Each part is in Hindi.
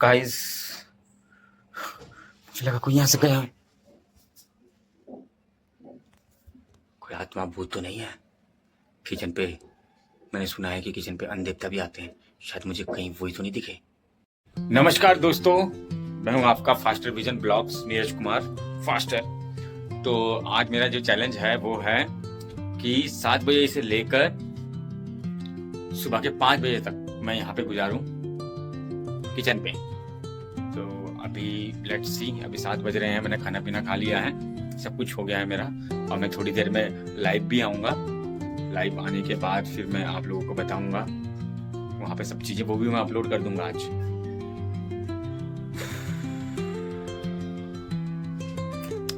गाइस, मुझे लगा कोई यहाँ से गया है। कोई आत्मा भूत तो नहीं है किचन पे? मैंने सुना है कि किचन पे अन्न देवता भी आते हैं, शायद मुझे कहीं वही तो नहीं दिखे। नमस्कार दोस्तों, मैं हूँ आपका faster vision blogs Neeraj Kumar faster. तो आज मेरा जो चैलेंज है वो है कि 7 बजे से लेकर सुबह के 5 बजे तक मैं यहाँ पे गुजारूं किचन पे। तो अभी लेट्स सी, अभी 7 बज रहे हैं, मैंने खाना पीना खा लिया है, सब कुछ हो गया है मेरा, और मैं थोड़ी देर में लाइव भी आऊँगा। लाइव आने के बाद फिर मैं आप लोगों को बताऊँगा वहाँ पे सब चीज़ें, वो भी मैं अपलोड कर दूँगा आज।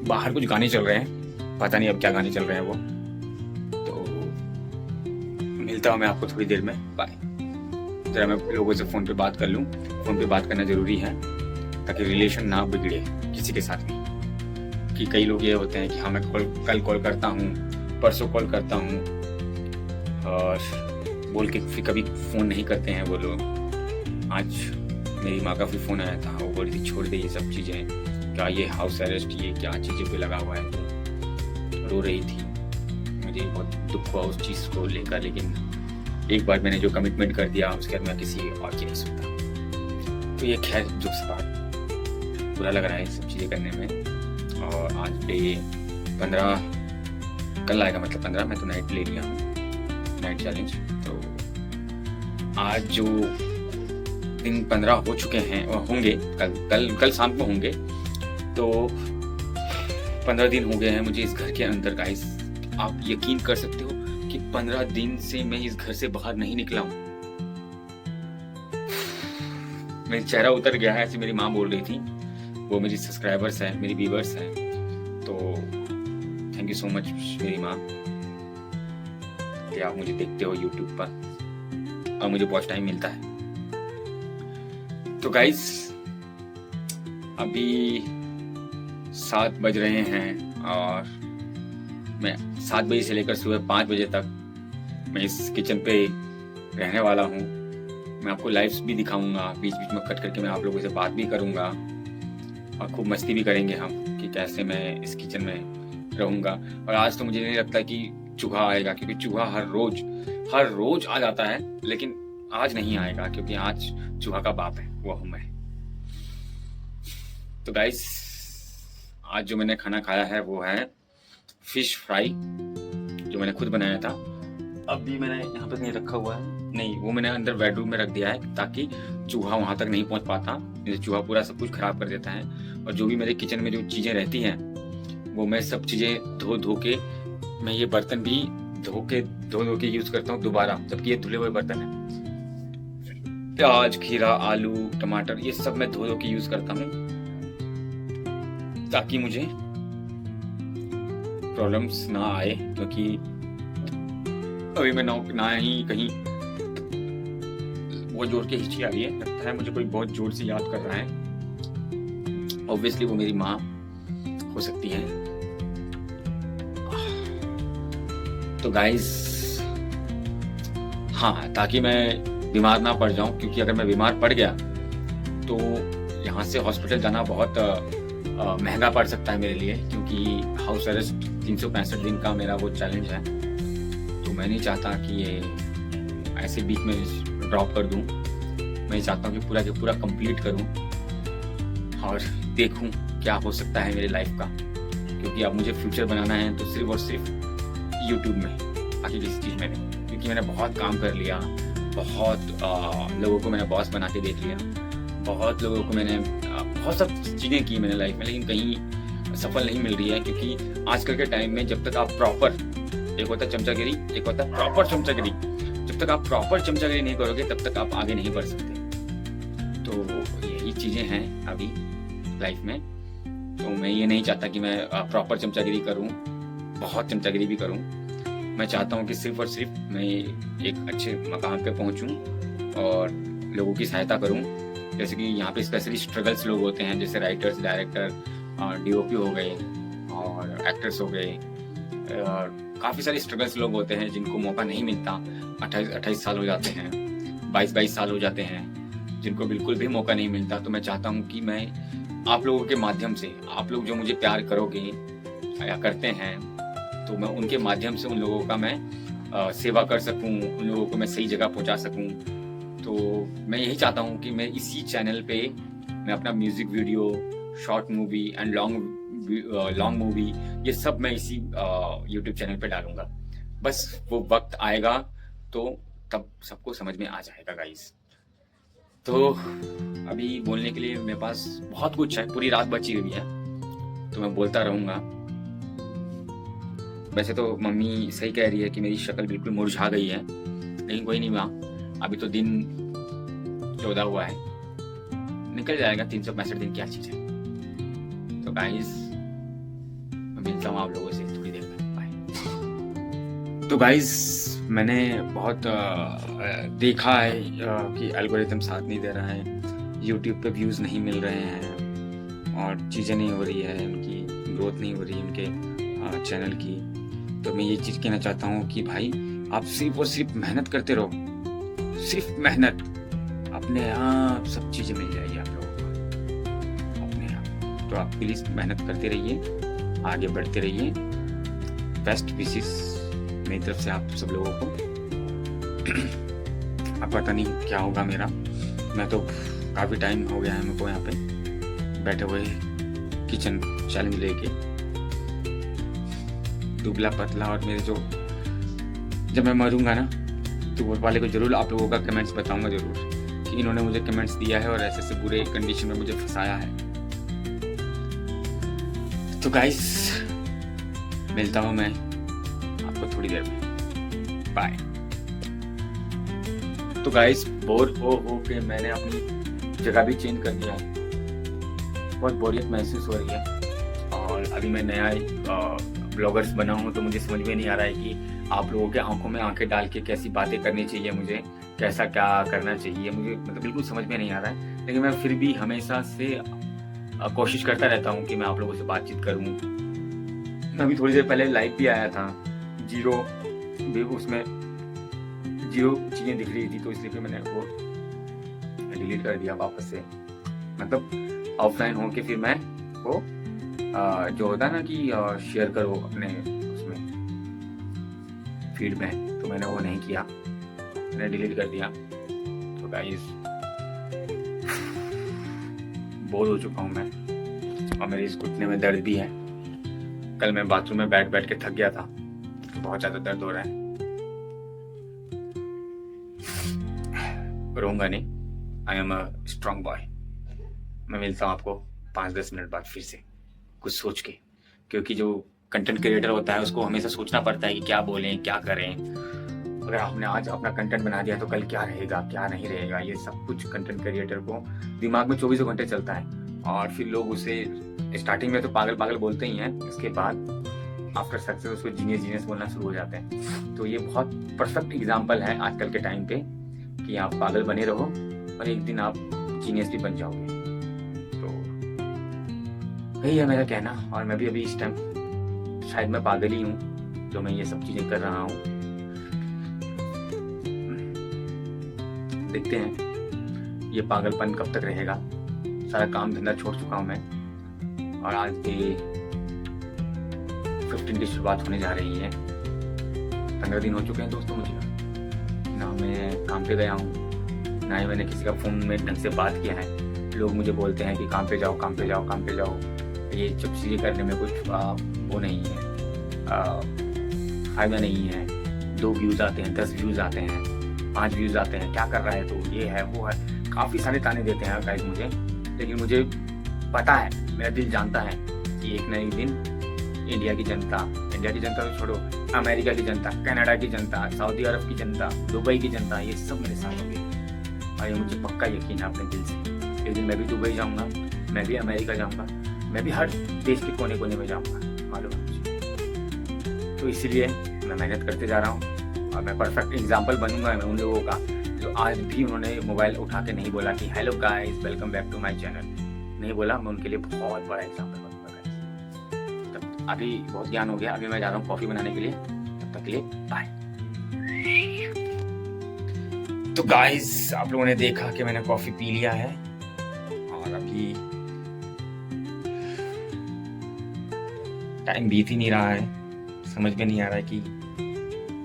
बाहर कुछ गाने चल रहे हैं, पता नहीं अब क्या गाने चल रहे हैं वो। तो मिलता हूँ मैं आपको थोड़ी देर में, बाय। जरा मैं लोगों से फ़ोन पे बात कर लूँ, फ़ोन पे बात करना ज़रूरी है ताकि रिलेशन ना बिगड़े किसी के साथ में। कि कई लोग ये होते हैं कि हाँ मैं कल कॉल करता हूँ, परसों कॉल करता हूँ, और बोल के फिर कभी फ़ोन नहीं करते हैं वो लोग। आज मेरी माँ का फिर फ़ोन आया था, वो बोल रही थी छोड़ दे ये सब चीज़ें, क्या ये हाउस अरेस्ट, ये क्या चीज़ें पे लगा हुआ है, तो रो रही थी। मुझे बहुत दुख हुआ उस चीज़ को लेकर, लेकिन एक बार मैंने जो कमिटमेंट कर दिया उसके बाद मैं किसी और की नहीं सुनता। तो ये खैर दुख से बात, बुरा लग रहा है सब चीज़ें करने में। और आज डे 15 कल आएगा, मतलब 15 मैं तो नाइट ले लिया हूँ, नाइट चैलेंज। तो आज जो दिन 15 हो चुके हैं और होंगे, कल शाम को होंगे, तो 15 दिन हो गए हैं मुझे इस घर के अंदर। गाइस, आप यकीन कर सकते हो कि 15 दिन से मैं इस घर से बाहर नहीं निकला हूँ। मेरा चेहरा उतर गया है, ऐसे मेरी माँ बोल रही थी। वो मेरी सब्सक्राइबर्स हैं, मेरी व्यूवर्स हैं, तो थैंक यू सो मच मेरी माँ कि आप मुझे देखते हो यूट्यूब पर और मुझे बहुत टाइम मिलता है। तो गाइस, अभी 7 बज रहे हैं और मैं 7 बजे से लेकर सुबह 5 बजे तक मैं इस किचन पे रहने वाला हूँ। मैं आपको लाइव्स भी दिखाऊंगा, बीच बीच में कट करके मैं आप लोगों से बात भी करूंगा और खूब मस्ती भी करेंगे हम कि कैसे मैं इस किचन में रहूंगा। और आज तो मुझे नहीं लगता कि चूहा आएगा, क्योंकि चूहा हर रोज आ जाता है, लेकिन आज नहीं आएगा क्योंकि आज चूहा का बाप है, वो हूं मैं। तो गाइस, आज जो मैंने खाना खाया है वो है फिश फ्राई, जो मैंने खुद बनाया था। अभी मैंने यहाँ पे कहीं रखा हुआ है, नहीं, वो मैंने अंदर बेडरूम में रख दिया है ताकि चूहा वहां तक नहीं पहुंच पाता। जैसे चूहा पूरा सब कुछ खराब कर देता है। और जो भी मेरे किचन में जो चीजें रहती हैं वो मैं सब चीजें धो के, मैं ये बर्तन भी धो के यूज करता हूँ दोबारा, जबकि ये धुले हुए बर्तन है। प्याज, खीरा, आलू, टमाटर, ये सब मैं धो के यूज करता हूँ ताकि मुझे प्रॉब्लम्स ना आए। क्योंकि अभी मैं ना ही कहीं वो जोर के हिचकी आ रही है, लगता है मुझे कोई बहुत जोर से याद कर रहा है। ऑब्वियसली वो मेरी माँ हो सकती है। तो गाइस, हाँ, ताकि मैं बीमार ना पड़ जाऊं, क्योंकि अगर मैं बीमार पड़ गया तो यहाँ से हॉस्पिटल जाना बहुत महंगा पड़ सकता है मेरे लिए, क्योंकि हाउस अरेस्ट 365 दिन का मेरा वो चैलेंज है। तो मैं नहीं चाहता कि ये ऐसे बीच में ड्रॉप कर दूं। मैं चाहता हूँ कि पूरा के पूरा कंप्लीट करूं और देखूं क्या हो सकता है मेरी लाइफ का, क्योंकि अब मुझे फ्यूचर बनाना है तो सिर्फ और सिर्फ यूट्यूब में, बाकी किसी चीज़ में नहीं। क्योंकि मैंने बहुत काम कर लिया, बहुत लोगों को मैंने बॉस बना के देख लिया, बहुत लोगों को मैंने बहुत सब चीज़ें की मैंने लाइफ में, लेकिन कहीं सफल नहीं मिल रही है। क्योंकि आजकल के टाइम में जब तक आप प्रॉपर, एक होता है चमचागिरी, एक होता है प्रॉपर चमचागिरी, जब तक आप प्रॉपर चमचागिरी नहीं करोगे तब तक आप आगे नहीं बढ़ सकते। तो यही चीज़ें हैं अभी लाइफ में। तो मैं ये नहीं चाहता कि मैं प्रॉपर चमचागिरी करूं, बहुत चमचागिरी भी करूं। मैं चाहता हूं कि सिर्फ और सिर्फ मैं एक अच्छे मकाम पे पहुंचूं और लोगों की सहायता करूं। जैसे कि यहाँ पे स्पेशली स्ट्रगल्स लोग होते हैं, जैसे राइटर्स, डायरेक्टर, DOP हो गए और एक्टर्स हो गए, काफ़ी सारे स्ट्रगल्स लोग होते हैं जिनको मौका नहीं मिलता। 28 साल हो जाते हैं, 22 साल हो जाते हैं, जिनको बिल्कुल भी मौका नहीं मिलता। तो मैं चाहता हूँ कि मैं आप लोगों के माध्यम से, आप लोग जो मुझे प्यार करोगे या करते हैं, तो मैं उनके माध्यम से उन लोगों का मैं सेवा कर सकूँ, उन लोगों को मैं सही जगह पहुँचा सकूँ। तो मैं यही चाहता हूँ कि मैं इसी चैनल पे मैं अपना music video, short movie and long movie, ये सब मैं इसी यूट्यूब चैनल पे डालूँगा। बस वो वक़्त आएगा तो तब सबको समझ में आ जाएगा गाइस। तो अभी बोलने के लिए मेरे पास बहुत कुछ है, पूरी रात बची हुई है, तो मैं बोलता रहूँगा। वैसे तो मम्मी सही कह रही है कि मेरी शक्ल बिल्कुल मुरझा गई है, लेकिन कोई नहीं माँ, अभी तो दिन 14 हुआ है, निकल जाएगा। 365 दिन क्या चीज़ है। तो गाइस मैं मिलता हूँ आप लोगों से थोड़ी देर में, बाय। तो गाइस मैंने बहुत देखा है कि एल्गोरिथम साथ नहीं दे रहा है, यूट्यूब पे व्यूज़ नहीं मिल रहे हैं और चीज़ें नहीं हो रही है, उनकी ग्रोथ नहीं हो रही है उनके चैनल की। तो मैं ये चीज़ कहना चाहता हूँ कि भाई आप सिर्फ और सिर्फ मेहनत करते रहो, सिर्फ मेहनत, अपने आप सब चीज़ें मिल जाएगी आप लोगों को, अपने आप। तो आप प्लीज़ मेहनत करते रहिए, आगे बढ़ते रहिए। बेस्ट विशेस मेरी तरफ से आप सब लोगों को। अब पता नहीं क्या होगा मेरा, मैं तो काफ़ी टाइम हो गया है मेरे को यहाँ पे बैठे हुए किचन चैलेंज लेके, दुबला पतला। और मेरे जो, जब मैं मरूंगा ना तो ऊपर वाले को जरूर आप लोगों का कमेंट्स बताऊंगा जरूर कि इन्होंने मुझे कमेंट्स दिया है और ऐसे ऐसे बुरे कंडीशन में मुझे फंसाया है। तो गाइस मिलता हूँ मैं आपको थोड़ी देर में, बाय। तो गाइस बोर हो के मैंने अपनी जगह भी चेंज कर दिया है, बहुत बोरियत महसूस हो रही है। और अभी मैं नया ब्लॉगर्स बना हूँ, तो मुझे समझ में नहीं आ रहा है कि आप लोगों के आंखों में आंखें डाल के कैसी बातें करनी चाहिए, मुझे कैसा क्या करना चाहिए, मुझे मतलब बिल्कुल समझ में नहीं आ रहा है। लेकिन मैं फिर भी हमेशा से कोशिश करता रहता हूँ कि मैं आप लोगों से बातचीत करूँ। अभी थोड़ी देर पहले लाइव भी आया था, उसमें जीरो चीज़ें दिख रही थी, तो इसलिए फिर मैंने वो डिलीट कर दिया वापस से। मतलब ऑफलाइन हो के फिर मैं वो जो होता है ना कि शेयर करो अपने उसमें फीड में, तो मैंने वो नहीं किया, मैंने डिलीट कर दिया। तो गाइस बोर हो चुका हूँ मैं, और मेरे इस घुटने में दर्द भी है। कल मैं बाथरूम में बैठ के थक गया था, तो बहुत ज़्यादा दर्द हो रहा है। रोऊंगा नहीं, I am a strong boy. मैं मिलता हूँ आपको 5-10 मिनट बाद फिर से कुछ सोच के, क्योंकि जो कंटेंट क्रिएटर होता है उसको हमेशा सोचना पड़ता है कि क्या बोलें क्या करें। अगर आपने आज अपना कंटेंट बना दिया तो कल क्या रहेगा क्या नहीं रहेगा, ये सब कुछ कंटेंट क्रिएटर को दिमाग में 24 घंटे चलता है। और फिर लोग उसे स्टार्टिंग में तो पागल पागल बोलते ही हैं, इसके बाद आफ्टर सक्सेस उसको जीनियस बोलना शुरू हो जाते हैं। तो ये बहुत परफेक्ट एग्जाम्पल है आजकल के टाइम पे कि आप पागल बने रहो और एक दिन आप जीनियस भी बन जाओगे। तो यही है मेरा कहना। और मैं भी अभी इस टाइम शायद मैं पागल ही हूँ जो मैं ये सब चीज़ें कर रहा हूँ। देखते हैं ये पागलपन कब तक रहेगा। सारा काम धंधा छोड़ चुका हूँ मैं, और आज भी 15 की शुरुआत होने जा रही है। 15 दिन हो चुके हैं दोस्तों मुझे, ना मैं काम पे गया हूँ, ना ही मैंने किसी का फ़ोन में ढंग से बात किया है। लोग मुझे बोलते हैं कि काम पे जाओ काम पे जाओ काम पे जाओ। ये सब चीज़ें करने में कुछ वो नहीं है, फ़ायदा नहीं है। 2 व्यूज़ आते हैं, 10 व्यूज़ आते हैं, 5 व्यूज़ आते हैं, क्या कर रहा है तो ये है वो है, काफ़ी सारे ताने देते हैं गाइस मुझे। लेकिन मुझे पता है, मेरा दिल जानता है कि एक ना एक दिन इंडिया की जनता तो छोड़ो, अमेरिका की जनता, कनाडा की जनता, सऊदी अरब की जनता, दुबई की जनता, ये सब मेरे साथ होंगे। और ये मुझे पक्का यकीन है अपने दिल से। एक दिन मैं भी दुबई जाऊँगा, मैं भी अमेरिका जाऊँगा, मैं भी हर देश के कोने कोने में जाऊँगा, मालूम है मुझे। तो इसीलिए मैं मेहनत करते जा रहा हूँ, और मैं परफेक्ट एग्जाम्पल बनूंगा मैं उन लोगों का जो आज भी उन्होंने मोबाइल उठा के नहीं बोला कि hello guys welcome back to my channel, नहीं बोला। मैं उनके लिए बहुत बड़ा एग्जाम्पल बनूंगा गाइस। तब अभी बहुत ज्ञान हो गया, अभी मैं जा रहा हूँ कॉफ़ी बनाने के लिए। तब तक के लिए बाय। तो गाइस आप लोगों ने देखा कि मैंने कॉफ़ी पी लिया है और अभी टाइम बीत ही नहीं रहा है, समझ में नहीं आ रहा है कि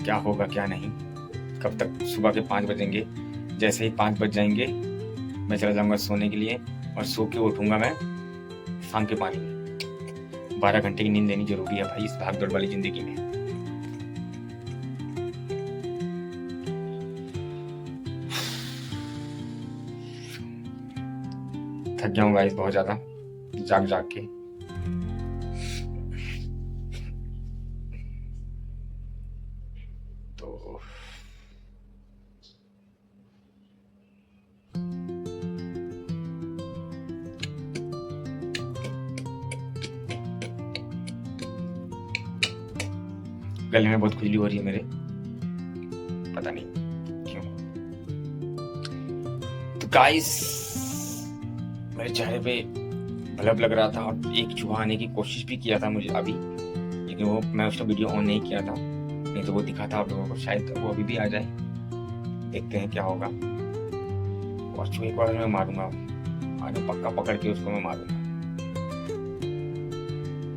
क्या होगा क्या नहीं, कब तक सुबह के 5 बजेंगे। जैसे ही 5 बज जाएंगे मैं चला जाऊंगा सोने के लिए और सो के उठूंगा मैं शाम के 5 बजे। 12 घंटे की नींद लेनी जरूरी है भाई इस भागदौड़ वाली जिंदगी में। थक गया हूँ गाइस बहुत ज्यादा जाग जाग के। तो गले में बहुत खुजली हो रही है मेरे, पता नहीं क्यों। तो गाइस मेरे चेहरे पे बलब लग रहा था और एक चूहा आने की कोशिश भी किया था मुझे अभी, लेकिन वो मैं उसका वीडियो ऑन नहीं किया था, नहीं तो वो दिखा था आप लोगों को। शायद वो अभी भी आ जाए, देखते हैं क्या होगा। और चूहे को मैं मारूंगा आज, पक्का पकड़ के उसको मैं मारूंगा।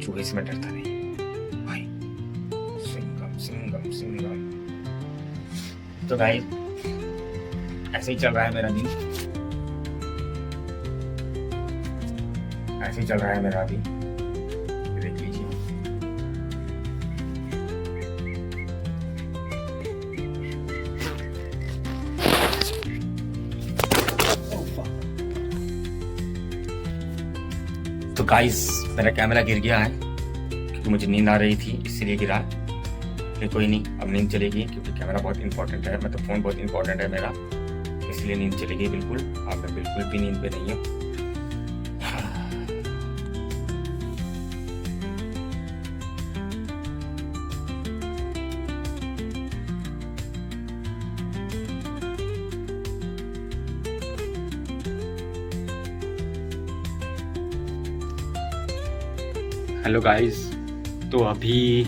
चूहे से मैं डरता नहीं भाई। सिंघम सिंघम सिंघम। तो गाइस ऐसे ही चल रहा है मेरा दिन, ऐसे ही चल रहा है मेरा अभी, देख लीजिए। तो गाइस मेरा कैमरा गिर गया है क्योंकि मुझे नींद आ रही थी इसलिए गिरा, लेकिन कोई नहीं, अब नींद चलेगी क्योंकि कैमरा बहुत इंपॉर्टेंट है, मतलब फ़ोन बहुत इंपॉर्टेंट है मेरा, इसलिए नींद चलेगी बिल्कुल। अब मैं बिल्कुल भी नींद पे नहीं हूँ। हेलो गाइस, तो अभी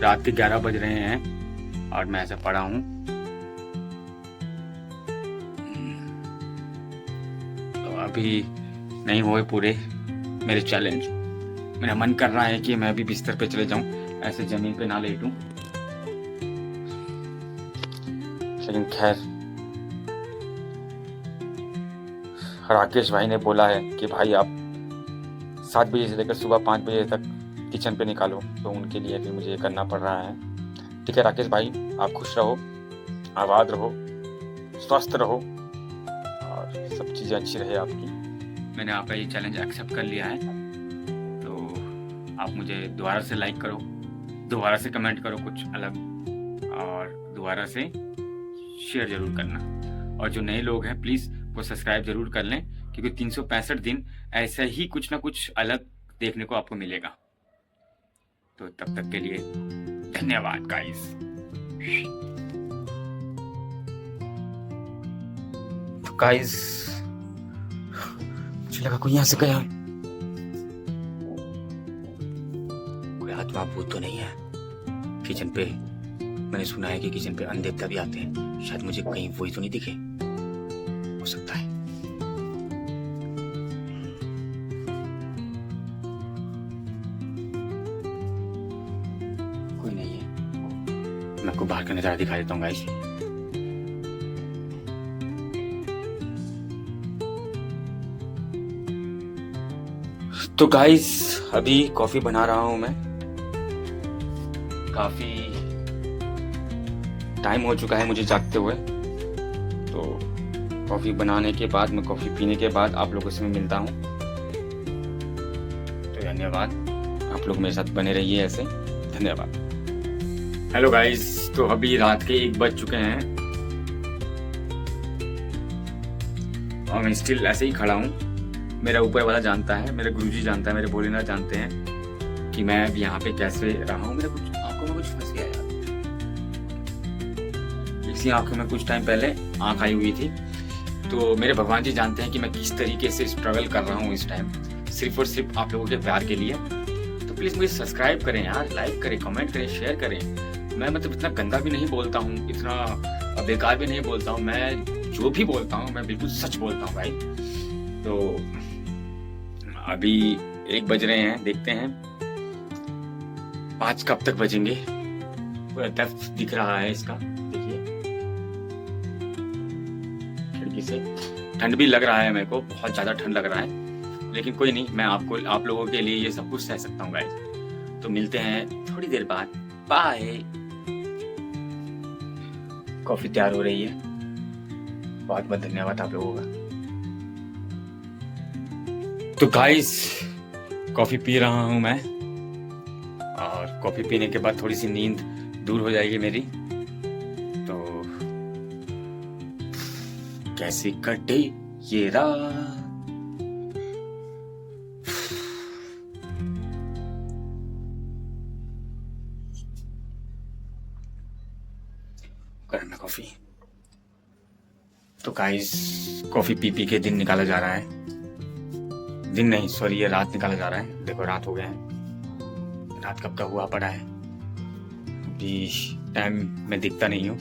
रात के 11 बज रहे हैं और मैं ऐसा पड़ा हूँ। तो अभी नहीं हुए पूरे मेरे चैलेंज। मेरा मन कर रहा है कि मैं अभी बिस्तर पे चले जाऊं, ऐसे जमीन पे ना लेटूं, लेकिन खैर राकेश भाई ने बोला है कि भाई आप 7 बजे से लेकर सुबह 5 बजे तक किचन पे निकालो, तो उनके लिए भी मुझे करना पड़ रहा है। ठीक है राकेश भाई, आप खुश रहो, आबाद रहो, स्वस्थ रहो और सब चीज़ें अच्छी रहे आपकी। मैंने आपका ये चैलेंज एक्सेप्ट कर लिया है, तो आप मुझे दोबारा से लाइक करो, दोबारा से कमेंट करो कुछ अलग, और दोबारा से शेयर ज़रूर करना। और जो नए लोग हैं प्लीज़ वो सब्सक्राइब ज़रूर कर लें, क्योंकि 365 दिन ऐसा ही कुछ ना कुछ अलग देखने को आपको मिलेगा। तो तब तक के लिए धन्यवाद गाइस। तो गाइस मुझे लगा कोई यहाँ से गया, कोई आत्मा भूत तो नहीं है किचन पे। मैंने सुना है कि किचन पे अनदेवता भी आते हैं, शायद मुझे कहीं वही तो नहीं दिखे, हो सकता है। कोई नहीं है, मैं आपको बाहर का नजारा दिखा देता हूँ गाइस। तो गाइस अभी कॉफी बना रहा हूँ मैं, काफी टाइम हो चुका है मुझे जागते हुए। तो कॉफी बनाने के बाद, मैं कॉफी पीने के बाद आप लोगों से मैं मिलता हूँ। तो धन्यवाद, आप लोग मेरे साथ बने रहिए ऐसे, धन्यवाद। हेलो गाइस, तो अभी रात के 1 बज चुके हैं और मैं स्टिल ऐसे ही खड़ा हूँ। मेरा ऊपर वाला जानता है, मेरे गुरुजी जानता है, मेरे भोलेनाथ जानते हैं कि मैं अभी यहाँ पे कैसे रहा हूँ। मेरे कुछ आंखों में कुछ फंस गया यार, इसी आंखों में कुछ टाइम पहले आंख आई हुई थी। तो मेरे भगवान जी जानते हैं कि मैं किस तरीके से स्ट्रगल कर रहा हूँ इस टाइम, सिर्फ और सिर्फ आप लोगों के प्यार के लिए। तो प्लीज़ मुझे सब्सक्राइब करें यार, लाइक करें, कमेंट करें, शेयर करें। मैं मतलब इतना गंदा भी नहीं बोलता हूँ, इतना बेकार भी नहीं बोलता हूँ। मैं जो भी बोलता हूँ मैं बिल्कुल सच बोलता हूँ भाई। तो अभी 1 बज रहे हैं, देखते हैं 5 कब तक बजेंगे। पूरा डेप्थ दिख रहा है इसका, देखिए खिड़की से। ठंड भी लग रहा है मेरे को, बहुत ज्यादा ठंड लग रहा है, लेकिन कोई नहीं, मैं आप लोगों के लिए ये सब कुछ सह सकता हूँ गाइस। तो मिलते हैं थोड़ी देर बाद, बाय। कॉफी तैयार हो रही है, बहुत बहुत धन्यवाद आप लोगों का। तो गाइस कॉफी पी रहा हूं मैं, और कॉफी पीने के बाद थोड़ी सी नींद दूर हो जाएगी मेरी। तो कैसे कटे ये रात, करना कॉफी। तो गाइस कॉफी पी पी के दिन निकाला जा रहा है, दिन नहीं सॉरी, ये रात निकाला जा रहा है। देखो रात हो गया है, रात कब का हुआ पड़ा है। अभी टाइम मैं देखता नहीं हूँ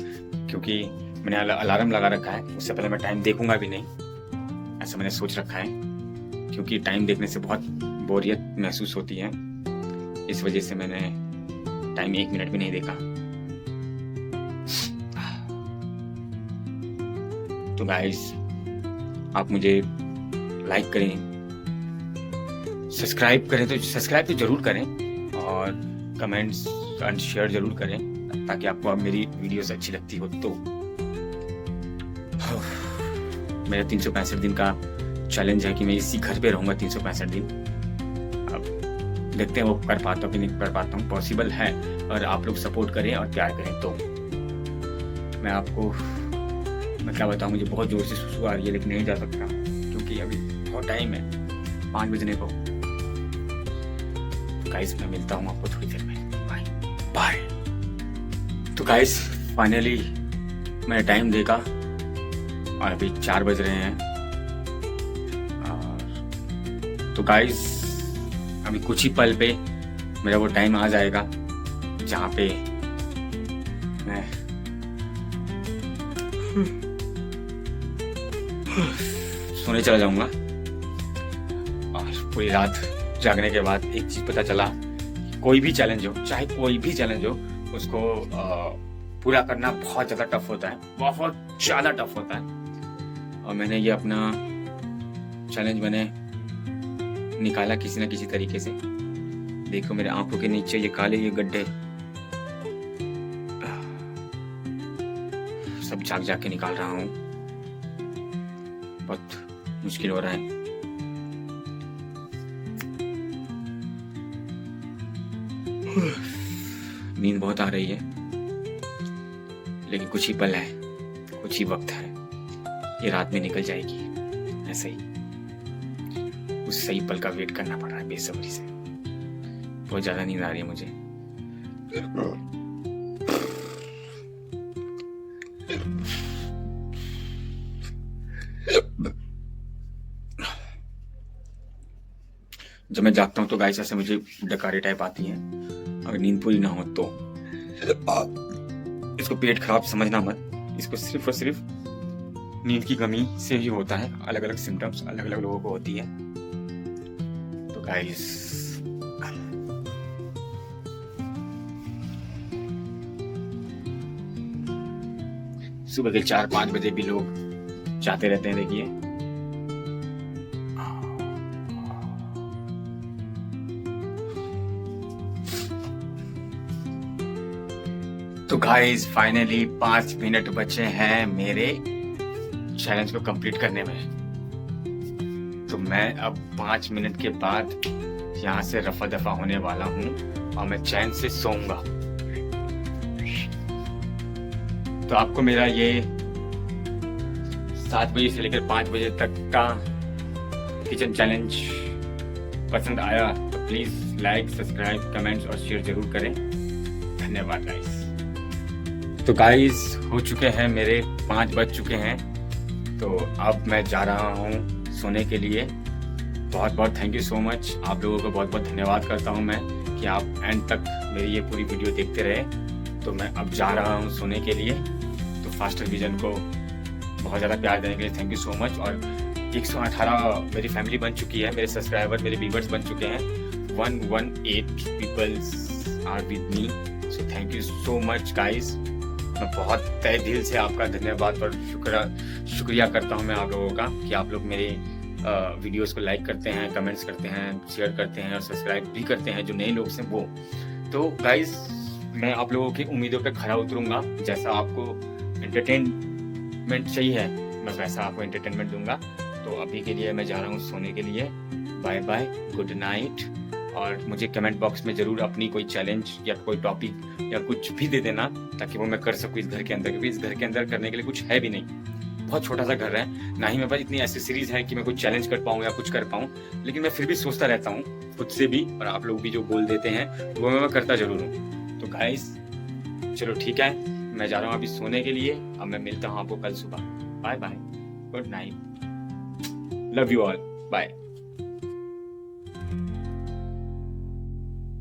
क्योंकि मैंने अलार्म लगा रखा है, उससे पहले मैं टाइम देखूंगा भी नहीं, ऐसा मैंने सोच रखा है। क्योंकि टाइम देखने से बहुत बोरियत महसूस होती है, इस वजह से मैंने टाइम 1 मिनट भी नहीं देखा। तो गाइस आप मुझे लाइक करें, सब्सक्राइब करें तो सब्सक्राइब तो जरूर करें, और कमेंट्स एंड शेयर जरूर करें, ताकि आपको अब मेरी वीडियोस अच्छी लगती हो। तो मेरा 365 दिन का चैलेंज है कि मैं इसी घर पे रहूंगा 365 दिन। अब देखते हैं वो कर पाता हूँ कि नहीं कर पाता हूँ, पॉसिबल है और आप लोग सपोर्ट करें और प्यार करें तो। मैं आपको मैं क्या बताऊँ, मुझे बहुत जोर से सुसु आ रही है, लेकिन नहीं जा सकता क्योंकि अभी बहुत टाइम है 5 बजने को। गाइस मैं मिलता हूँ आपको थोड़ी देर में, बाय बाय। तो गाइस फाइनली मैंने टाइम देखा और अभी 4 बज रहे हैं। तो गाइस अभी कुछ ही पल पे मेरा वो टाइम आ जाएगा जहाँ पे मैं सोने चला जाऊंगा। और पूरी रात जागने के बाद एक चीज पता चला, कोई भी चैलेंज हो, चाहे कोई भी चैलेंज हो, उसको पूरा करना बहुत ज्यादा टफ होता है, बहुत ज्यादा टफ होता है। और मैंने ये अपना चैलेंज मैंने निकाला किसी ना किसी तरीके से। देखो मेरे आंखों के नीचे ये काले ये गड्ढे सब जाग जाग के निकाल रहा हूँ, बहुत मुश्किल हो रहा है। नींद बहुत आ रही है, लेकिन कुछ ही पल है, कुछ ही वक्त है, ये रात में निकल जाएगी। ऐसे ही उस सही पल का वेट करना पड़ रहा है बेसब्री से। बहुत ज्यादा नींद आ रही है मुझे। जब मैं जागता हूँ तो गाइस ऐसे मुझे डकारी टाइप आती है, अगर नींद पूरी ना हो तो। इसको पेट खराब समझना मत, इसको सिर्फ और सिर्फ नींद की कमी से ही होता है। अलग अलग सिम्टम्स अलग अलग लोगों को होती है। तो गाइस सुबह के 4-5 बजे भी लोग जाते रहते हैं, देखिए। तो गाइस फाइनली 5 मिनट बचे हैं मेरे चैलेंज को कंप्लीट करने में। तो मैं अब 5 मिनट के बाद यहाँ से रफा दफा होने वाला हूँ और मैं चैन से सोऊंगा। तो आपको मेरा ये 7 बजे से लेकर 5 बजे तक का किचन चैलेंज पसंद आया तो प्लीज लाइक, सब्सक्राइब, कमेंट्स और शेयर जरूर करें। धन्यवाद गाइस। तो गाइस हो चुके हैं मेरे 5 बज चुके हैं, तो अब मैं जा रहा हूँ सोने के लिए। बहुत बहुत थैंक यू सो मच, आप लोगों को बहुत बहुत धन्यवाद करता हूँ मैं कि आप एंड तक मेरी ये पूरी वीडियो देखते रहे। तो मैं अब जा रहा हूँ सोने के लिए। तो फास्टर विजन को बहुत ज़्यादा प्यार देने के लिए थैंक यू सो मच। और 118 मेरी फैमिली बन चुकी है, मेरे सब्सक्राइबर, मेरे व्यूवर्स बन चुके हैं। 118 peoples are with me, so thank you so much guys. मैं बहुत तहे दिल से आपका धन्यवाद और शुक्रिया करता हूँ मैं आप लोगों का कि आप लोग मेरे वीडियोस को लाइक करते हैं, कमेंट्स करते हैं, शेयर करते हैं और सब्सक्राइब भी करते हैं जो नए लोग हैं वो। तो गाइस मैं आप लोगों की उम्मीदों पे खरा उतरूंगा। जैसा आपको एंटरटेनमेंट चाहिए मैं वैसा आपको एंटरटेनमेंट दूंगा। तो अभी के लिए मैं जा रहा हूँ सोने के लिए। Bye bye, good night. और मुझे कमेंट बॉक्स में ज़रूर अपनी कोई चैलेंज या कोई टॉपिक या कुछ भी दे देना ताकि वो मैं कर सकूँ इस घर के अंदर, क्योंकि इस घर के अंदर करने के लिए कुछ है भी नहीं, बहुत छोटा सा घर है, ना ही मेरे पास इतनी एक्सेसरीज है कि मैं कुछ चैलेंज कर पाऊँ या कुछ कर पाऊँ। लेकिन मैं फिर भी सोचता रहता हूँ खुद से भी, और आप लोग भी जो गोल देते हैं वो मैं करता ज़रूर हूँ। तो गाइस चलो ठीक है, मैं जा रहा हूँ अभी सोने के लिए। अब मैं मिलता हूँ आपको कल सुबह। Bye bye, good night, love you all, bye.